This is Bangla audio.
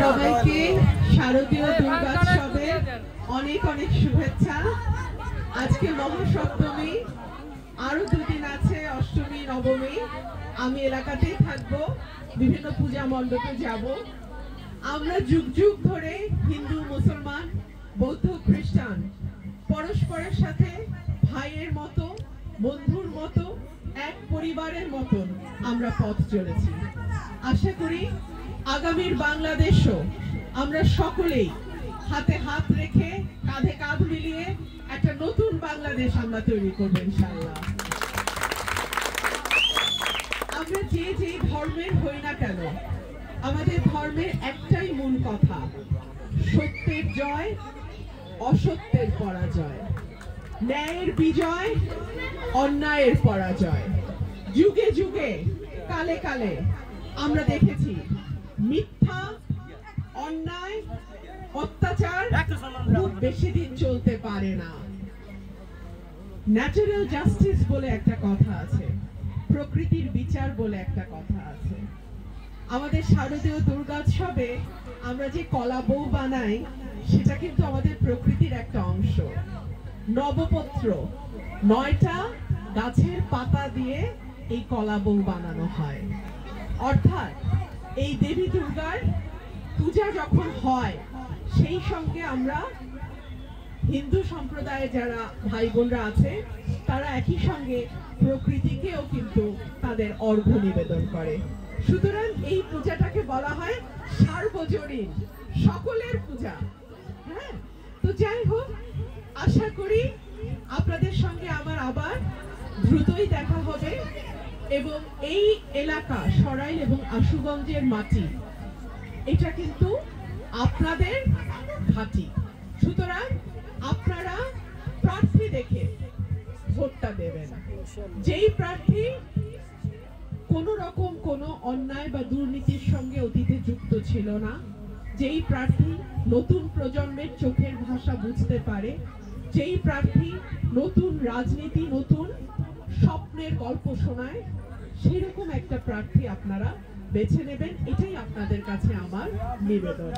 সবাইকে শারদীয় দুর্গোৎসবের অনেক অনেক শুভেচ্ছা। আজকে মহাসপ্তমী, আরো দুদিন আছে, অষ্টমী নবমী। আমি এলাকাতেই থাকবো, বিভিন্ন পূজা মণ্ডপে যাব। আমরা যুগ যুগ ধরে হিন্দু, মুসলমান, বৌদ্ধ, খ্রিস্টান পরস্পরের সাথে ভাইয়ের মতো, বন্ধুর মতো, এক পরিবারের মতন আমরা পথ চলেছি। আশা করি আগামীর বাংলাদেশও আমরা সকলেই হাতে হাত রেখে, কাঁধে কাঁধ মিলিয়ে একটা নতুন বাংলাদেশ আমরা তৈরি করবো ইনশাআল্লাহ। আমরা যে যে ধর্মের হই না কেন, আমাদের ধর্মের একটাই মূল কথা, সত্যের জয়, অসত্যের পরাজয়, ন্যায়ের বিজয়, অন্যায়ের পরাজয়। যুগে যুগে, কালে কালে আমরা দেখেছি মিথ্যা, অন্যায়, অত্যাচার খুব বেশি দিন চলতে পারে না। ন্যাচারাল জাস্টিস বলে একটা কথা আছে, প্রকৃতির বিচার বলে একটা কথা আছে। আমাদের শারদীয় দুর্গোৎসবে আমরা যে কলা বউ বানাই, সেটা কিন্তু আমাদের প্রকৃতির একটা অংশ। নবপত্র, 9টা গাছের পাতা দিয়ে এই কলা বউ বানানো হয়। অর্থাৎ এই দেবী দুর্গার পূজা যখন হয়, সেই সঙ্গে আমরা হিন্দু সম্প্রদায়ে যারা ভাই বোনরা আছে, তারা একই সঙ্গে প্রকৃতিকেও কিন্তু তাদের অর্ঘ্য নিবেদন করে। সুতরাং এই পূজাটাকে বলা হয় সার্বজনীন, সকলের পূজা। হ্যাঁ, তো যাই হোক, আশা করি আপনাদের সঙ্গে আমার আবার দ্রুতই দেখা হবে। এবং এই এলাকা সরাইল এবং আশুগঞ্জের মাটি, এটা কিন্তু আপনাদের ঘাঁটি। সুতরাং আপনারা প্রার্থী দেখে ভোটটা দেবেন। যেই প্রার্থী কোন রকম কোনো অন্যায় বা দুর্নীতির সঙ্গে অতীতে যুক্ত ছিল না, যেই প্রার্থী নতুন প্রজন্মের চোখের ভাষা বুঝতে পারে, যেই প্রার্থী নতুন রাজনীতি, নতুন স্বপ্নের গল্প শোনায়, সেরকম একটা প্রার্থী আপনারা বেছে নেবেন। এটাই আপনাদের কাছে আমার নিবেদন।